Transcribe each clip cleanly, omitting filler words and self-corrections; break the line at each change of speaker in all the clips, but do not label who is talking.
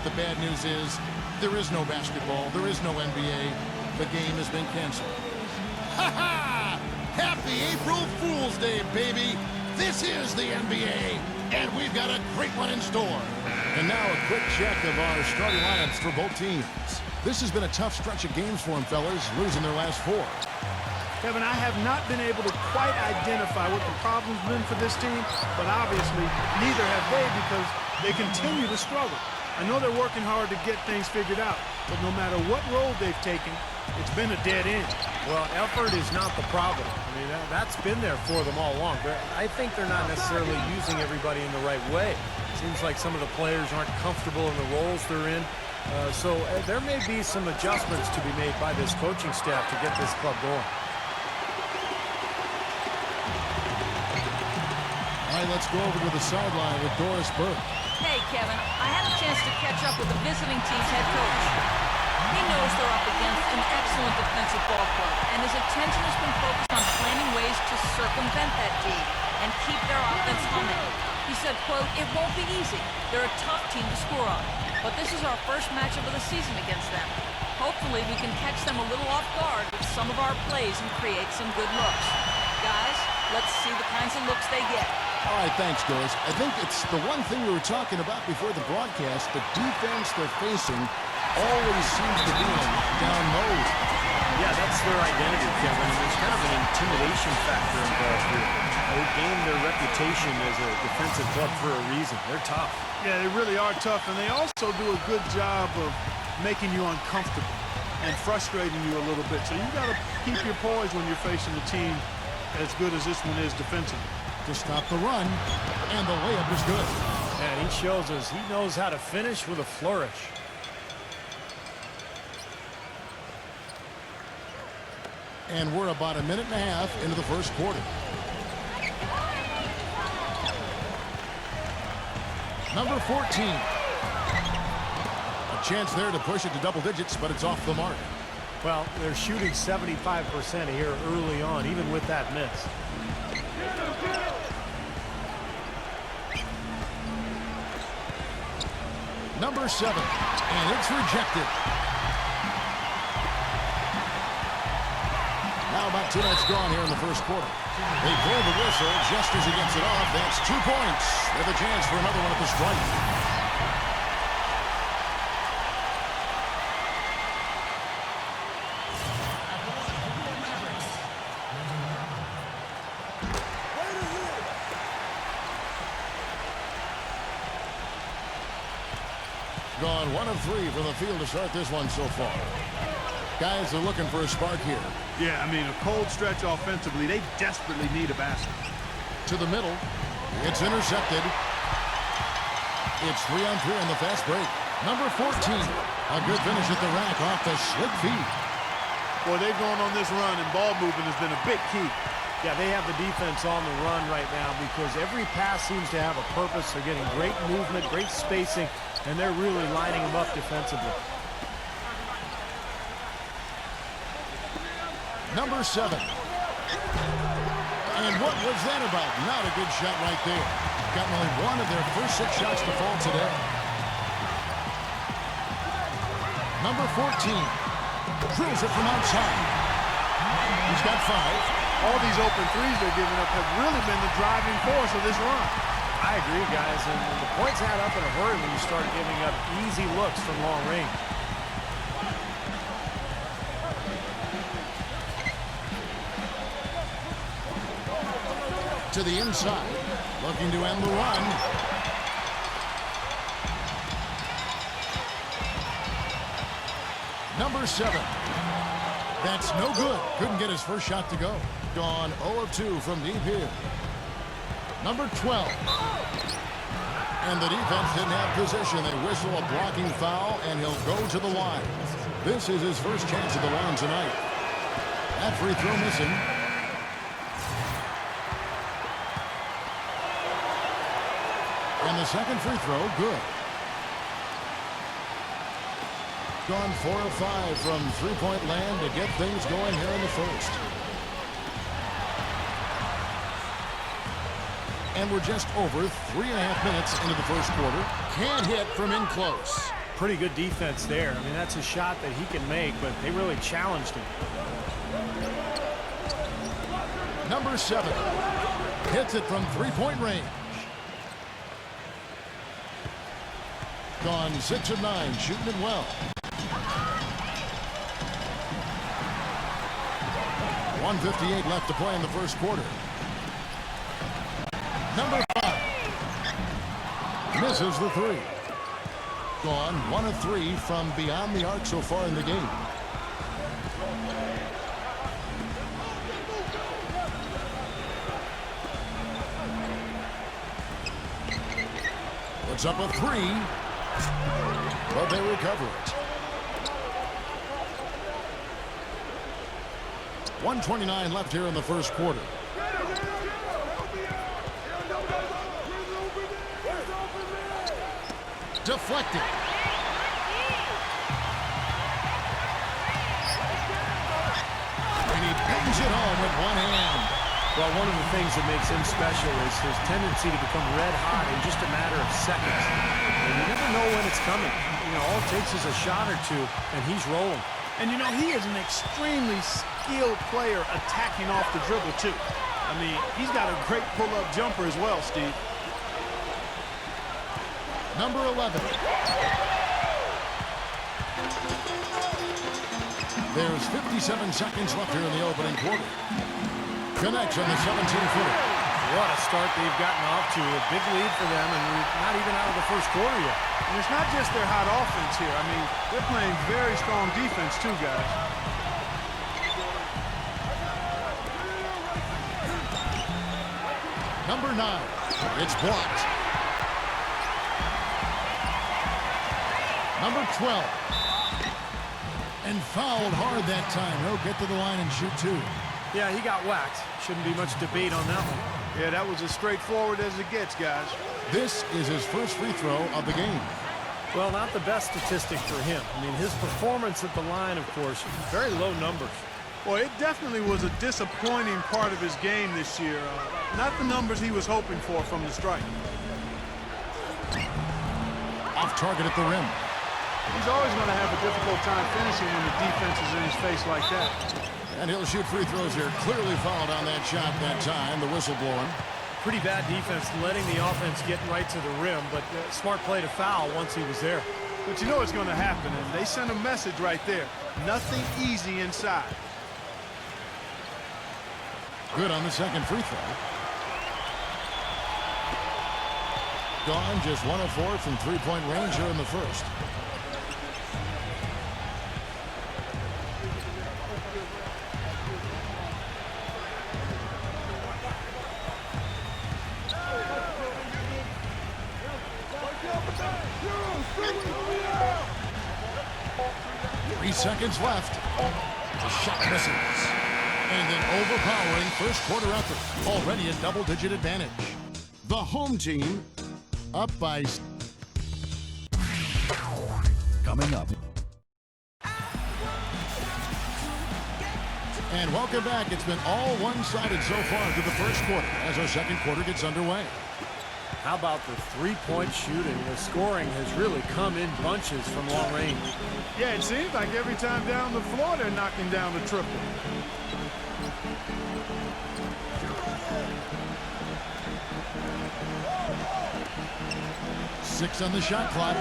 the bad news is there is no basketball. There is no NBA. The game has been canceled. Ha ha! Happy April Fool's Day, baby! This is the NBA, and we've got a great one in store. And now a quick check of our starting lineups for both teams. This has been a tough stretch of games for them, fellas, losing their last 4.
Kevin, I have not been able to quite identify what the problem's been for this team, but obviously neither have they because they continue to struggle. I know they're working hard to get things figured out, but no matter what road they've taken, it's been a dead end.
Well, effort is not the problem. I mean, that's been there for them all along. But I think they're not necessarily using everybody in the right way. It seems like some of the players aren't comfortable in the roles they're in. So there may be some adjustments to be made by this coaching staff to get this club going.
All right, let's go over to the sideline with Doris Burke.
Hey, Kevin, I had a chance to catch up with the visiting team's head coach. He knows they're up against an excellent defensive ball club, and his attention has been focused on planning ways to circumvent that D and keep their offense humming. He said, quote, "It won't be easy. They're a tough team to score on, but this is our first matchup of the season against them. Hopefully we can catch them a little off guard with some of our plays and create some good looks. Guys, let's see the kinds of looks they get."
All right, thanks, Doris. I think it's the one thing we were talking about before the broadcast. The defense they're facing always seems to be in down mode.
Yeah, that's their identity, Kevin. And there's kind of an intimidation factor involved here. They've gained their reputation as a defensive club for a reason. They're tough.
Yeah, they really are tough, and they also do a good job of making you uncomfortable and frustrating you a little bit. So you got to keep your poise when you're facing a team as good as this one is defensively.
To stop the run, and the layup is good.
And he shows us he knows how to finish with a flourish.
And we're about a minute and a half into the first quarter. Number 14. A chance there to push it to double digits, but it's off the mark.
Well, they're shooting 75% here early on, even with that miss.
Number 7, and it's rejected. Now about 2 minutes gone here in the first quarter. They blow the whistle just as he gets it off. That's 2 points. They have a chance for another one at the stripe. Gone 1 of 3 from the field to start this one so far. Guys are looking for a spark here.
Yeah, I mean, a cold stretch offensively. They desperately need a basket.
To the middle. It's intercepted. It's 3 on 3 on the fast break. Number 14. A good finish at the rack off the slick feed.
Boy, they've gone on this run, and ball movement has been a big key.
Yeah, they have the defense on the run right now because every pass seems to have a purpose. They're getting great movement, great spacing, and they're really lining them up defensively.
Number 7. And what was that about? Not a good shot right there. Gotten only 1 of their first 6 shots to fall today. Number 14. Drills it from outside. He's got 5.
All these open threes they're giving up have really been the driving force of this run.
I agree, guys, and the points add up in a hurry when you start giving up easy looks from long range.
To the inside, looking to end the run. Number 7. That's no good. Couldn't get his first shot to go. Gone 0 of 2 from deep here. Number 12. And the defense didn't have position. They whistle a blocking foul, and he'll go to the line. This is his first chance at the line tonight. That free throw missing. And the second free throw, good. Gone 4 of 5 from three-point land to get things going here in the first. And we're just over 3.5 minutes into the first quarter. Can't hit from in close.
pretty good defense there. I mean, that's a shot that he can make, but they really challenged him.
Number 7 hits it from three-point range. Gone 6 of 9, shooting it well. 1:58 left to play in the first quarter. Number 5 misses the three. Gone 1 of 3 from beyond the arc so far in the game. Puts up a 3, but they recover it. 1:29 left here in the first quarter. Deflected. And he bangs it home with one hand.
Well, one of the things that makes him special is his tendency to become red hot in just a matter of seconds. And you never know when it's coming. You know, all it takes is a shot or two, and he's rolling.
And, you know, he is an extremely skilled player attacking off the dribble, too. I mean, he's got a great pull-up jumper as well, Steve.
Number 11. There's 57 seconds left here in the opening quarter. Connects on the 17-footer.
What a start they've gotten off to. A big lead for them, and we're not even out of the first quarter yet.
And it's not just their hot offense here. I mean, they're playing very strong defense too, guys.
Number 9. It's blocked. Number 12. And fouled hard that time. He'll get to the line and shoot 2.
Yeah, he got whacked. Shouldn't be much debate on that one.
Yeah, that was as straightforward as it gets, guys.
This is his first free throw of the game.
Well, not the best statistic for him. I mean, his performance at the line, of course, very low numbers.
Well, it definitely was a disappointing part of his game this year. Not the numbers he was hoping for from the stripe.
Off target at the rim.
He's always going to have a difficult time finishing when the defense is in his face like that.
And he'll shoot free throws here. Clearly fouled on that shot that time. The whistle blowing.
Pretty bad defense, letting the offense get right to the rim, but smart play to foul once he was there.
But you know what's going to happen, and they sent a message right there. Nothing easy inside.
Good on the second free throw. Gone just 1 of 4 from three-point range here in the first. Seconds left. The shot misses. And an overpowering first quarter effort. Already a double-digit advantage. The home team up by... Coming up. And welcome back. It's been all one-sided so far through the first quarter as our second quarter gets underway.
How about the three-point shooting? The scoring has really come in bunches from long range.
Yeah, it seems like every time down the floor they're knocking down the triple.
Six on the shot clock.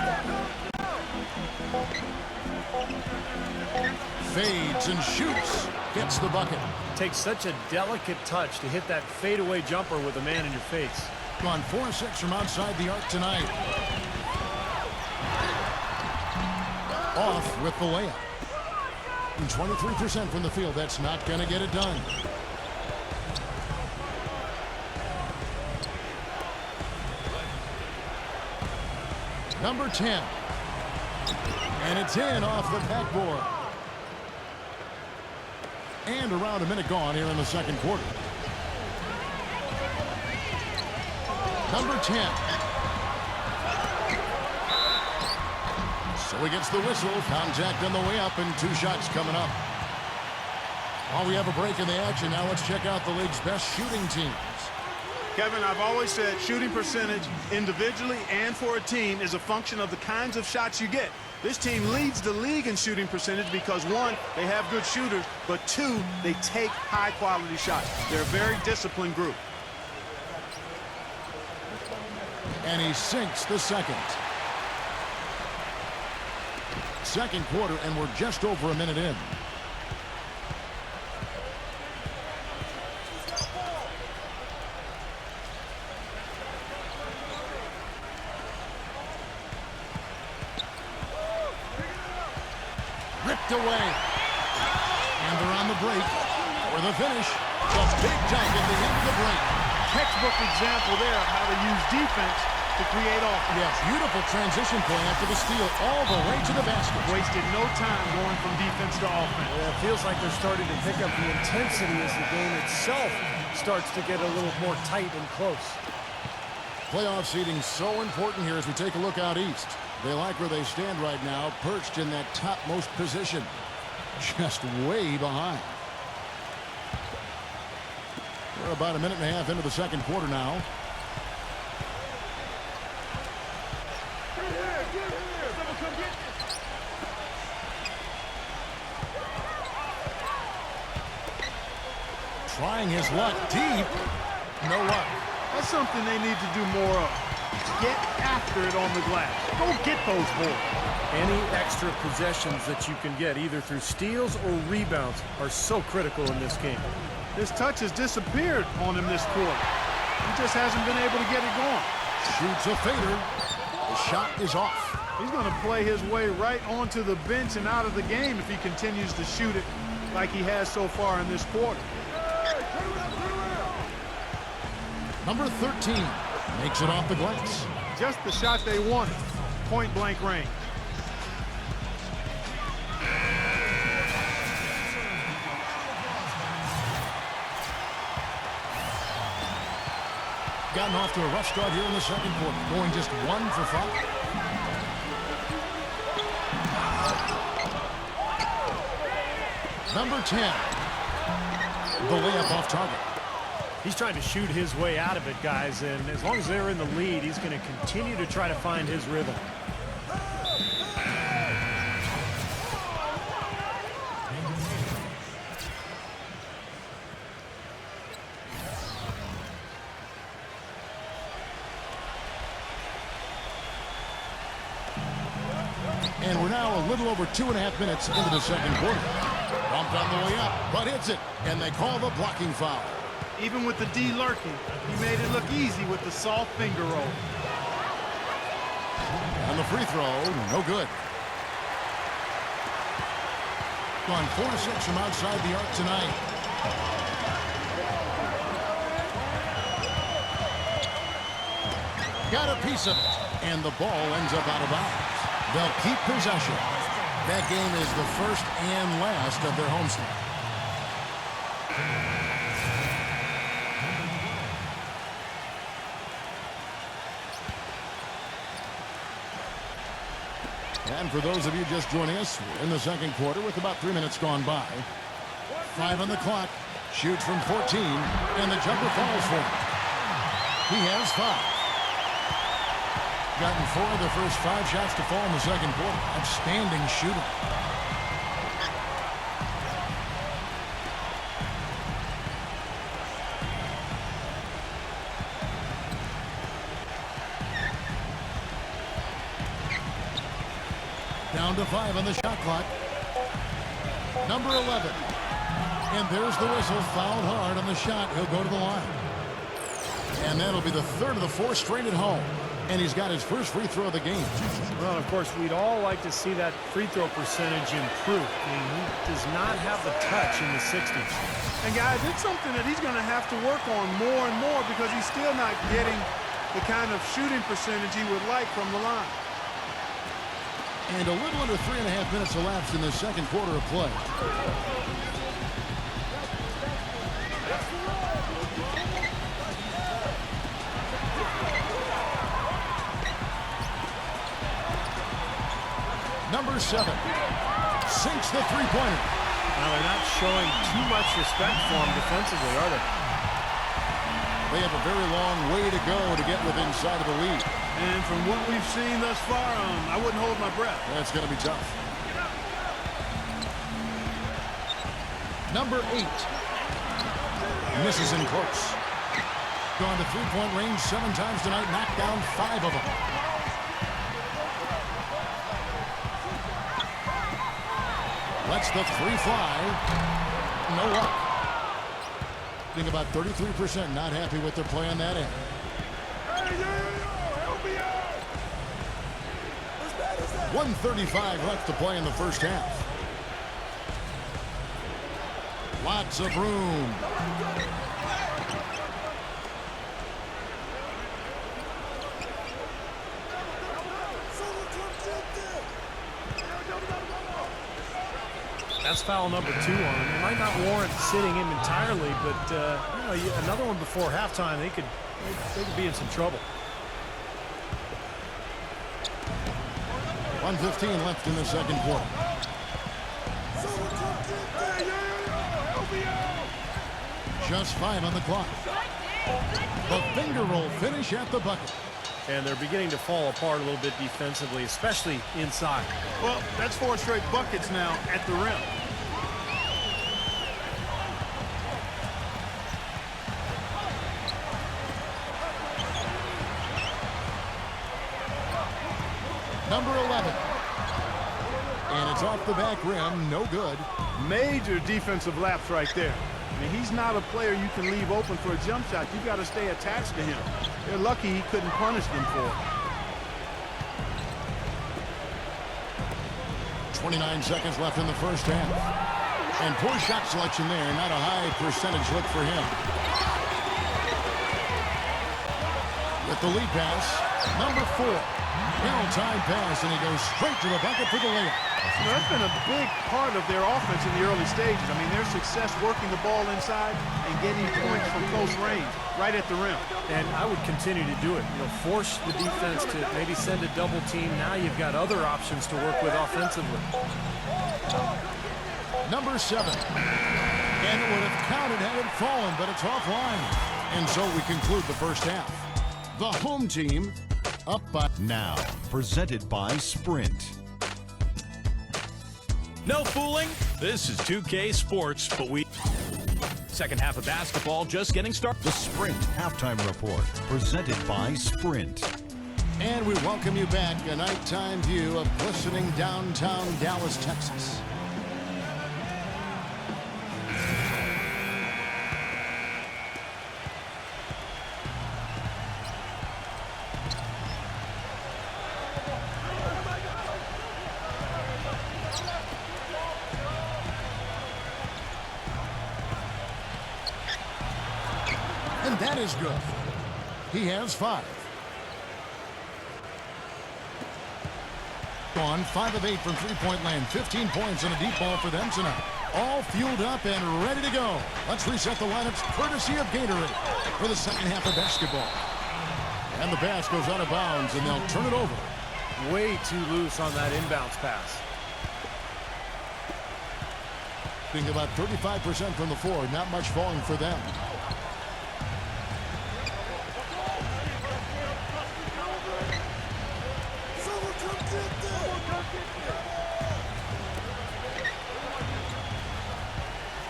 Fades and shoots. Gets the bucket.
Takes such a delicate touch to hit that fadeaway jumper with a man in your face.
Gone 4-6 from outside the arc tonight. Off with the layup. And 23% from the field. That's not going to get it done. Number 10. And it's in off the backboard. And around a minute gone here in the second quarter. Number 10. So he gets the whistle. Contact on the way up and 2 shots coming up. While we have a break in the action, now let's check out the league's best shooting teams.
Kevin, I've always said shooting percentage individually and for a team is a function of the kinds of shots you get. This team leads the league in shooting percentage because, one, they have good shooters, but two, they take high-quality shots. They're a very disciplined group.
And he sinks the second. Second quarter, and we're just over a minute in. Ripped away. And they're on the break for the finish. The big dunk at the end of the break.
Textbook example there of how to use defense to create offense.
Yes, beautiful transition play after the steal all the way to the basket.
Wasted no time going from defense to offense.
Yeah, it feels like they're starting to pick up the intensity as the game itself starts to get a little more tight and close.
Playoff seeding so important here as we take a look out east. They like where they stand right now, perched in that topmost position. Just way behind. We're about a minute and a half into the second quarter now. Trying his luck deep. No luck.
That's something they need to do more of. Get after it on the glass. Go get those boards.
Any extra possessions that you can get, either through steals or rebounds, are so critical in this game.
His touch has disappeared on him this quarter. He just hasn't been able to get it going.
Shoots a fader. The shot is off.
He's going to play his way right onto the bench and out of the game if he continues to shoot it like he has so far in this quarter.
Number 13 makes it off the glass.
Just the shot they wanted. Point-blank range.
Gotten off to a rough start here in the second quarter, going just 1 for 5. Number 10, the layup off target.
He's trying to shoot his way out of it, guys, and as long as they're in the lead, he's going to continue to try to find his rhythm.
And we're now a little over 2.5 minutes into the second quarter. Bumped on the way up, but hits it, and they call the blocking foul.
Even with the D lurking, he made it look easy with the soft finger roll.
And the free throw, no good. Gone 4 to 6 from outside the arc tonight. Got a piece of it, and the ball ends up out of bounds. They'll keep possession. That game is the first and last of their homestand. And for those of you just joining us, we're in the second quarter with about 3 minutes gone by. 5 on the clock. Shoots from 14, and the jumper falls for him. He has 5. Gotten 4 of the first 5 shots to fall in the second quarter. Outstanding shooting. Down to 5 on the shot clock. Number 11. And there's the whistle. Fouled hard on the shot. He'll go to the line. And that'll be the 3rd of the 4 straight at home. And he's got his first free throw of the game.
Well, of course, we'd all like to see that free throw percentage improve. I mean, he does not have the touch in the 60s.
And, guys, it's something that he's going to have to work on more and more because he's still not getting the kind of shooting percentage he would like from the line.
And a little under 3.5 minutes elapsed in the second quarter of play. Number 7 sinks the three-pointer.
Now, they're not showing too much respect for him defensively, are they?
They have a very long way to go to get within sight of the lead.
And from what we've seen thus far, I wouldn't hold my breath.
That's going to be tough. Number 8. Misses in close. Gone to three-point range 7 times tonight, knocked down 5 of them. Lets the 3 fly. No luck. Think about 33% not happy with their play on that end. 1:35 left to play in the first half. Lots of room.
That's foul number 2 on him. It might not warrant sitting him entirely, but another one before halftime, they could be in some trouble.
1:15 left in the second quarter. Just 5 on the clock. The finger roll finish at the bucket.
And they're beginning to fall apart a little bit defensively, especially inside.
Well, that's 4 straight buckets now at the rim.
Number 11. And it's off the back rim, no good.
Major defensive lapse right there. I mean, he's not a player you can leave open for a jump shot. You got to stay attached to him. They're lucky he couldn't punish them for it.
29 seconds left in the first half. And poor shot selection there. Not a high percentage look for him. With the lead pass, number 4. Well-timed pass, and he goes straight to the bucket for the layup.
You know, that's been a big part of their offense in the early stages. I mean, their success working the ball inside and getting points from close range, right at the rim.
And I would continue to do it. You know, force the defense to maybe send a double team. Now you've got other options to work with offensively.
Number 7. And it would have counted had it fallen, but it's offline. And so we conclude the first half. The home team up by...
Now, presented by Sprint.
No fooling. This is 2K Sports, but second half of basketball just getting started.
The Sprint Halftime Report, presented by Sprint.
And we welcome you back, a nighttime view of glistening downtown Dallas, Texas. And that is good. He has 5. On 5 of 8 from three-point land. 15 points and a deep ball for them tonight. All fueled up and ready to go. Let's reset the lineups courtesy of Gatorade for the second half of basketball. And the pass goes out of bounds, and they'll turn it over.
Way too loose on that inbounds pass.
Being about 35% from the floor. Not much falling for them.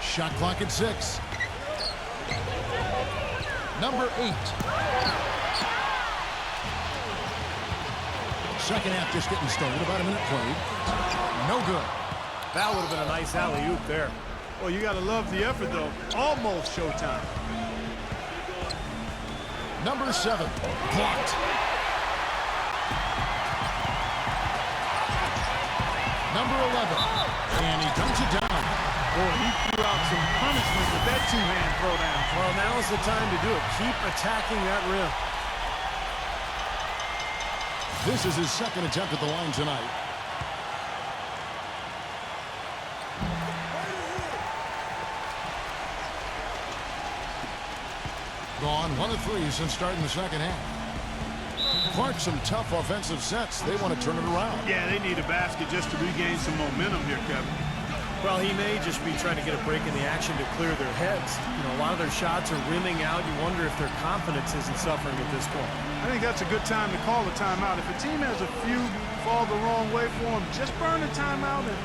Shot clock at 6. Number 8. Second half just getting started. About a minute played. No good.
That would have been a nice alley-oop there.
Well, you got to love the effort, though. Almost showtime.
Number 7. Blocked. Number 11. And he dunks it down.
Boy, he threw out some punishment with that two-hand throwdown.
Well, now's the time to do it. Keep attacking that rim.
This is his second attempt at the line tonight. Gone 1 of 3 since starting the second half. Clark, some tough offensive sets. They want to turn it around.
Yeah, they need a basket just to regain some momentum here, Kevin.
Well, he may just be trying to get a break in the action to clear their heads. You know, a lot of their shots are rimming out. You wonder if their confidence isn't suffering at this point.
I think that's a good time to call a timeout. If a team has a few fall the wrong way for them, just burn a timeout and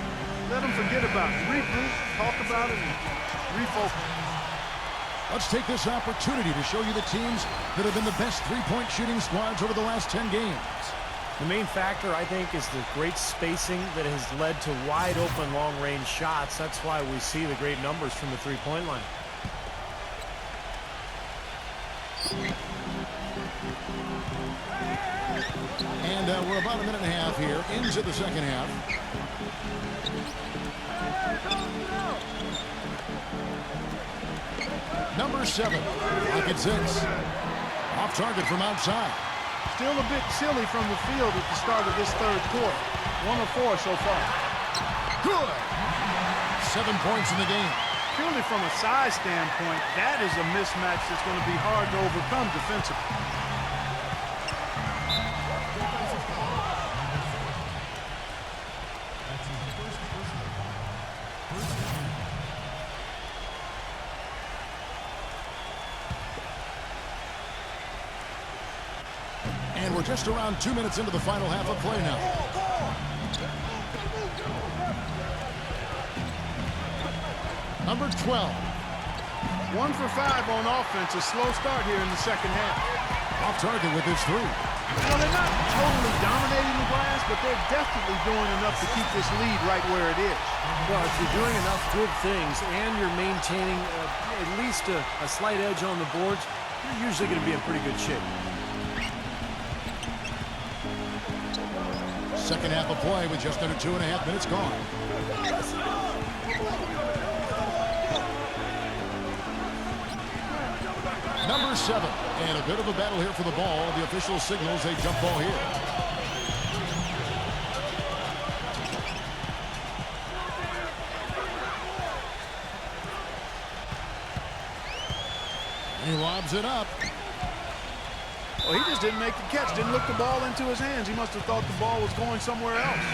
let them forget about it. Regroup, talk about it, and refocus.
Let's take this opportunity to show you the teams that have been the best three-point shooting squads over the last 10 games.
The main factor, I think, is the great spacing that has led to wide-open long-range shots. That's why we see the great numbers from the three-point line.
And we're about a minute and a half here into the second half. Number 7, pocket 6. Off target from outside.
Still a bit chilly from the field at the start of this third quarter. 1 of 4 so far.
Good. 7 points in the game.
Purely from a size standpoint, that is a mismatch that's going to be hard to overcome defensively.
And we're just around 2 minutes into the final half of play now. Number 12.
1 for 5 on offense. A slow start here in the second half.
Off target with his 3.
Well, they're not totally dominating the glass, but they're definitely doing enough to keep this lead right where it is.
Well, if you're doing enough good things and you're maintaining at least a slight edge on the boards, you're usually going to be in pretty good shape.
Second half of play with just under 2.5 minutes gone. Number 7, and a bit of a battle here for the ball. The official signals a jump ball here. He lobs it up.
Well, he just didn't make the catch, didn't look the ball into his hands. He must have thought the ball was going somewhere else.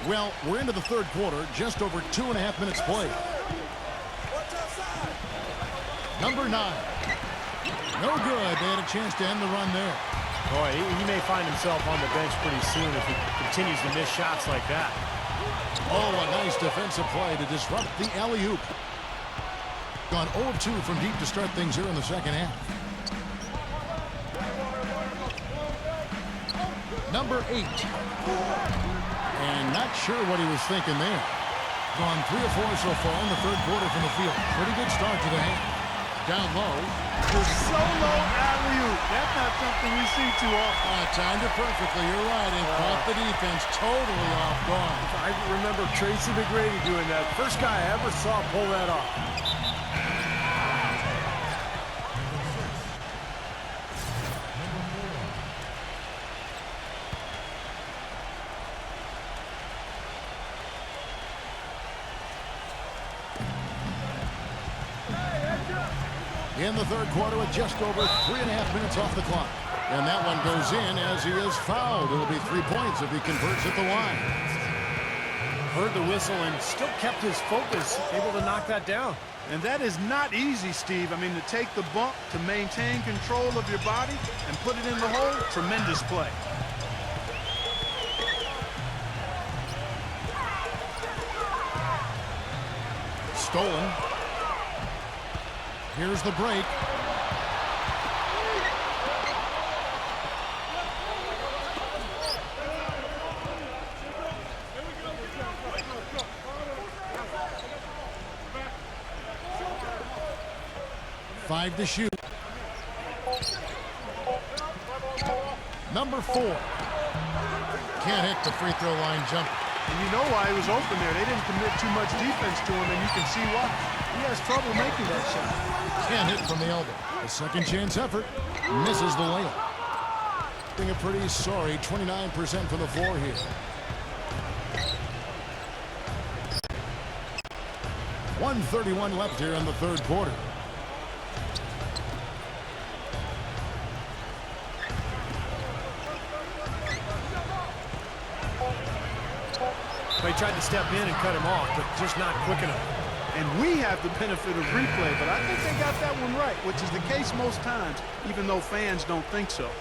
Well, we're into the third quarter, just over 2.5 minutes played. Number 9. No good. They had a chance to end the run there.
Boy, he may find himself on the bench pretty soon if he continues to miss shots like that.
Oh, a nice defensive play to disrupt the alley-oop. Gone 0 of 2 from deep to start things here in the second half. Number 8. And not sure what he was thinking there. Gone 3 of 4 so far in the third quarter from the field. Pretty good start to the half. Down low.
The solo alley-oop. That's not something we see too often.
Timed it perfectly. You're right. And caught the defense totally off guard.
I remember Tracy McGrady doing that. First guy I ever saw pull that off.
In the third quarter with just over 3.5 minutes off the clock. And that one goes in as he is fouled. It'll be 3 points if he converts at the line.
Heard the whistle and still kept his focus, able to knock that down.
And that is not easy, Steve. I mean, to take the bump, to maintain control of your body, and put it in the hole, tremendous play.
Stolen. Here's the break. Five to shoot. Number 4. Can't hit the free throw line jumper.
And you know why he was open there. They didn't commit too much defense to him, and you can see why. He has trouble making that shot.
Can't hit from the elbow. A second chance effort. Misses the layup. Being a pretty sorry 29% from the floor here. .131 left here in the third quarter.
They tried to step in and cut him off, but just not quick enough.
And we have the benefit of replay, but I think they got that one right, which is the case most times, even though fans don't think so.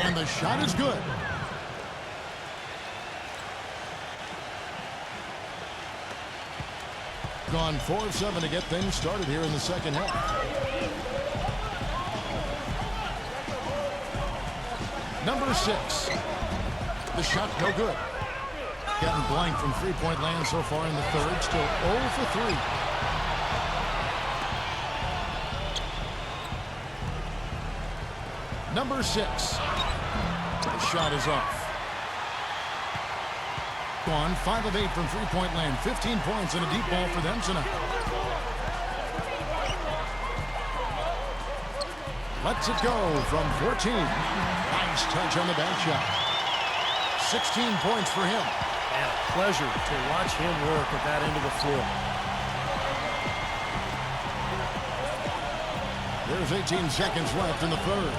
And the shot is good. Gone 4 of 7 to get things started here in the second half. Number 6. The shot no good. Getting blank from three-point land so far in the third. Still 0 for 3. Number 6. The shot is off. Gone 5 of 8 from three-point land. 15 points and a deep ball for them tonight. Lets it go from 14. Nice touch on the back shot. 16 points for him.
And a pleasure to watch him work at that end of the floor.
There's 18 seconds left in the third.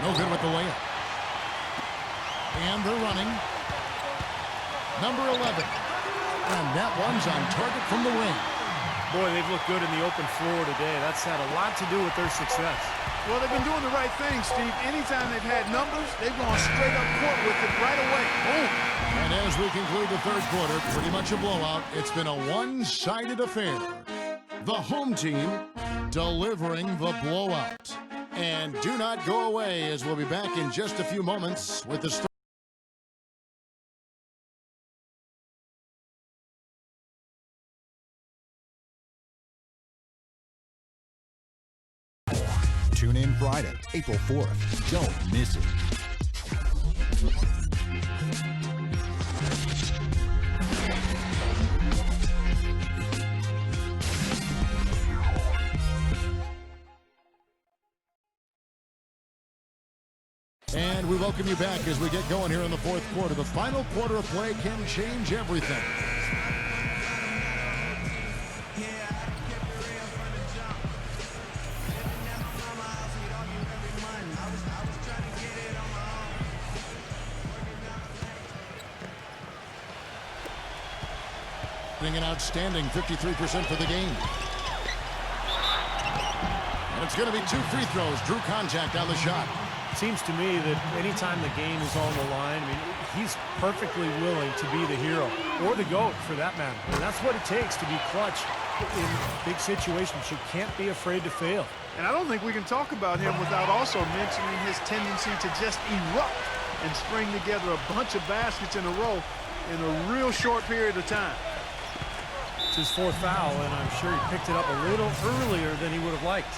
No good with the layup. And they're running. Number 11. And that one's on target from the wing.
Boy, they've looked good in the open floor today. That's had a lot to do with their success.
Well, they've been doing the right thing, Steve. Anytime they've had numbers, they've gone straight up court with it right away. Boom.
And as we conclude the third quarter, pretty much a blowout. It's been a one-sided affair. The home team delivering the blowout. And do not go away, as we'll be back in just a few moments with the start.
Tune in Friday, April 4th. Don't miss it.
And we welcome you back as we get going here in the fourth quarter. The final quarter of play can change everything. An outstanding 53% for the game. And it's going to be 2 free throws. Drew contact on the shot.
Seems to me that anytime the game is on the line, I mean, he's perfectly willing to be the hero or the GOAT for that matter. And that's what it takes to be clutch in big situations. You can't be afraid to fail.
And I don't think we can talk about him without also mentioning his tendency to just erupt and string together a bunch of baskets in a row in a real short period of time.
It's his 4th foul, and I'm sure he picked it up a little earlier than he would have liked.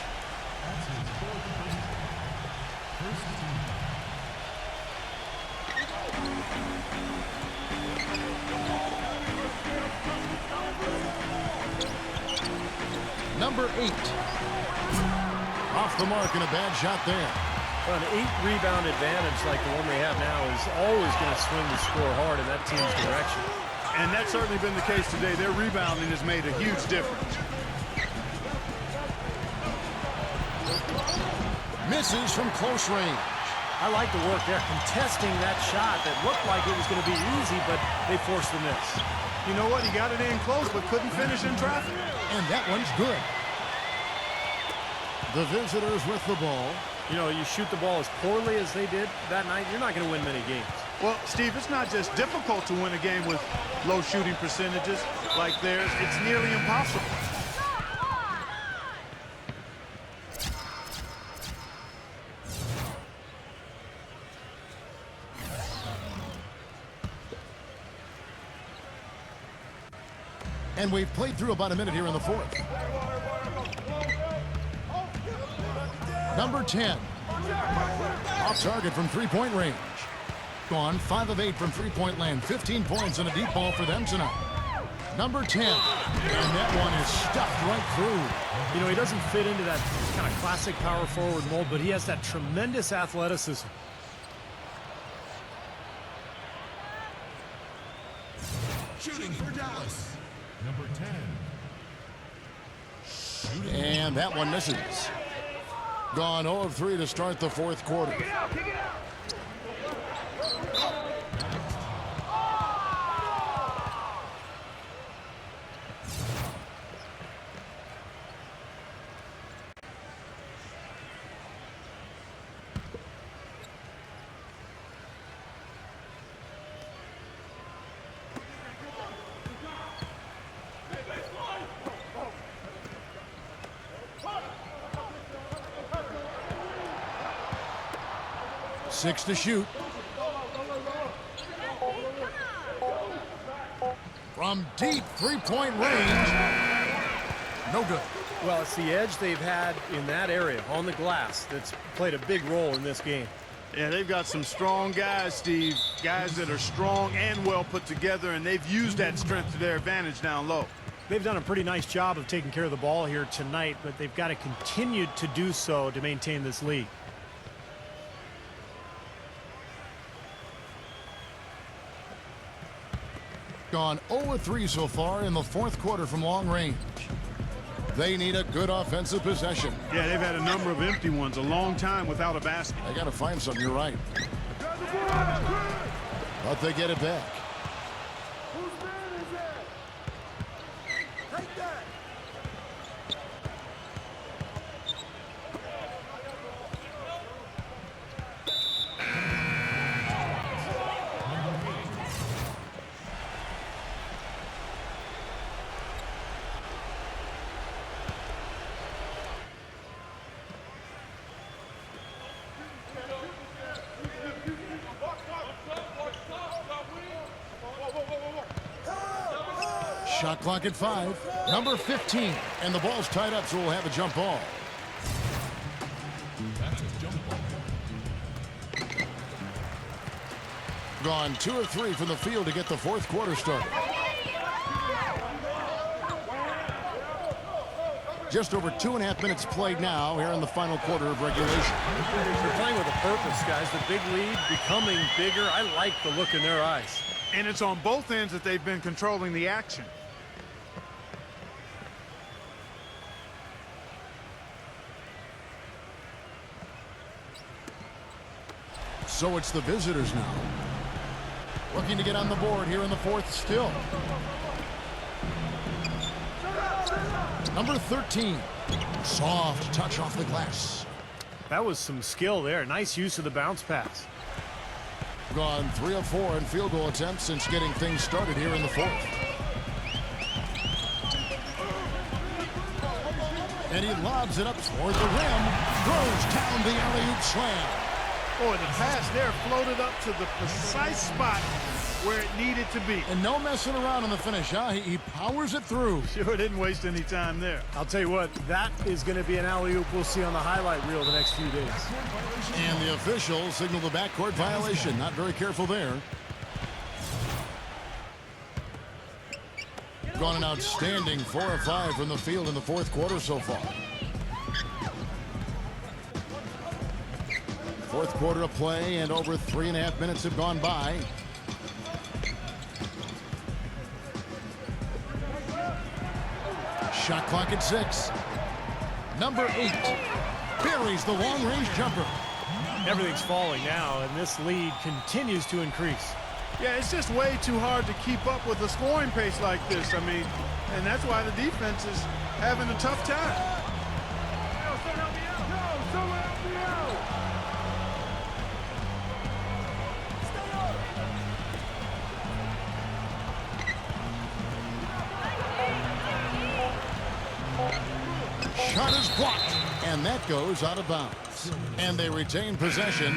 Number 8. Off the mark and a bad shot there.
Well, an 8-rebound advantage like the one they have now is always going to swing the score hard in that team's direction.
And that's certainly been the case today. Their rebounding has made a huge difference.
Misses from close range.
I like the work there, contesting that shot that looked like it was going to be easy, but they forced the miss.
You know what? He got it in close, but couldn't finish in traffic.
And that one's good. The visitors with the ball.
You know, you shoot the ball as poorly as they did that night, you're not going to win many games.
Well, Steve, it's not just difficult to win a game with low shooting percentages like theirs. It's nearly impossible.
And we've played through about a minute here in the fourth. Number 10. Off target from three-point range. Gone 5 of 8 from three-point land. 15 points and a deep ball for them tonight. Number 10. And that one is stuffed right through.
You know, he doesn't fit into that kind of classic power forward mold, but he has that tremendous
Shooting for Dallas. Number 10.
And that one misses. Gone 0 of 3 to start the fourth quarter. Six to shoot. From deep three-point range. No good.
Well, it's the edge they've had in that area on the glass that's played a big role in this game.
Yeah, they've got some strong guys, Steve. Guys that are strong and well put together, and they've used that strength to their advantage down low.
They've done a pretty nice job of taking care of the ball here tonight, but they've got to continue to do so to maintain this lead.
Gone 0 of 3 so far in the fourth quarter from long range. They need a good offensive possession.
Yeah, they've had a number of empty ones, a long time without a basket.
They got to find something, you're right. But they get it back. Shot clock at 5. Number 15. And the ball's tied up, so we'll have a jump ball.
That's a jump ball.
Gone 2 of 3 from the field to get the fourth quarter started. Just over 2.5 minutes played now here in the final quarter of regulation.
They're playing with a purpose, guys. The big lead becoming bigger. I like the look in their eyes.
And it's on both ends that they've been controlling the action.
So it's the visitors now. Looking to get on the board here in the fourth still. Number 13. Soft touch off the glass.
That was some skill there. Nice use of the bounce pass.
Gone 3 of 4 in field goal attempts since getting things started here in the fourth. And he lobs it up toward the rim. Throws down the alley-oop slam.
Boy, the pass there floated up to the precise spot where it needed to be.
And no messing around on the finish, huh? He powers it through.
Sure didn't waste any time there.
I'll tell you what, that is going to be an alley-oop we'll see on the highlight reel the next few days.
And the officials signal the backcourt violation. Not very careful there. Gone an outstanding 4 of 5 from the field in the fourth quarter so far. Fourth quarter of play, and over 3.5 minutes have gone by. Shot clock at 6. Number 8 buries the long-range jumper.
Everything's falling now, and this lead continues to increase.
Yeah, it's just way too hard to keep up with a scoring pace like this. I mean, and that's why the defense is having a tough time.
Shot is blocked, and that goes out of bounds. And they retain possession.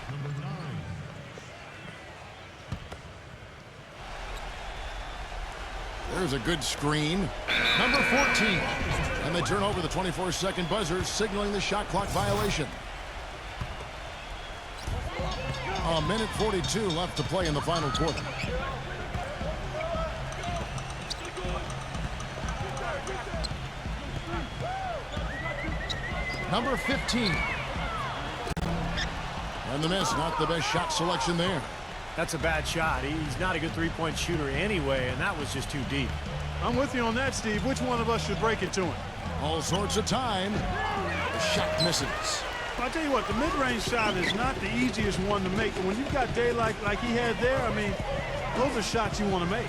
Number 9.
There's a good screen. Number 14. And they turn over the 24-second buzzer, signaling the shot clock violation. A minute 42 left to play in the final quarter. Number 15. And the miss, not the best shot selection there.
That's a bad shot. He's not a good three-point shooter anyway, and that was just too deep.
I'm with you on that, Steve. Which one of us should break it to him?
All sorts of time. The shot misses.
Well, I tell you what, the mid-range shot is not the easiest one to make. But when you've got daylight like he had there, I mean, those are shots you want to make.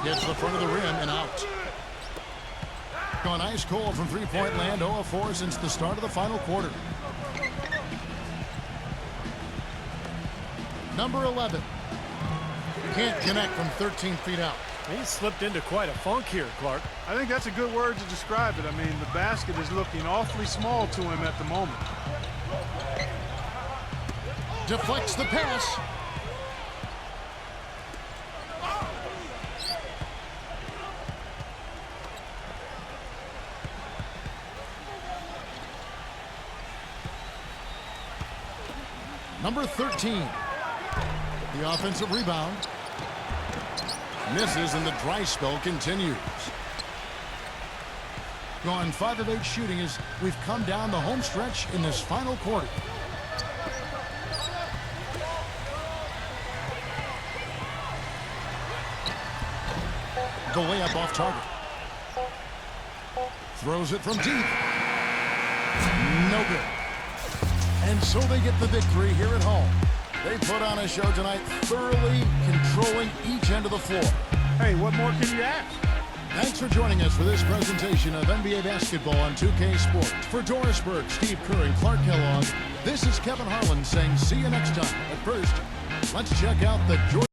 Gets the front of the rim and out. Gone ice cold from three-point land, 0 of 4 since the start of the final quarter. Number 11. Can't connect from 13 feet out.
He slipped into quite a funk here, Clark.
I think that's a good word to describe it. I mean, the basket is looking awfully small to him at the moment.
Deflects the pass. Number 13. The offensive rebound. Misses and the dry spell continues. Gone 5 of 8 shooting as we've come down the home stretch in this final quarter. The layup off target. Throws it from deep. No good. And so they get the victory here at home. They put on a show tonight, thoroughly controlling each end of the floor.
Hey, what more can you ask?
Thanks for joining us for this presentation of NBA basketball on 2K Sports. For Doris Burke, Steve Kerr, and Clark Kellogg, this is Kevin Harlan saying see you next time. But first, let's check out the Georgia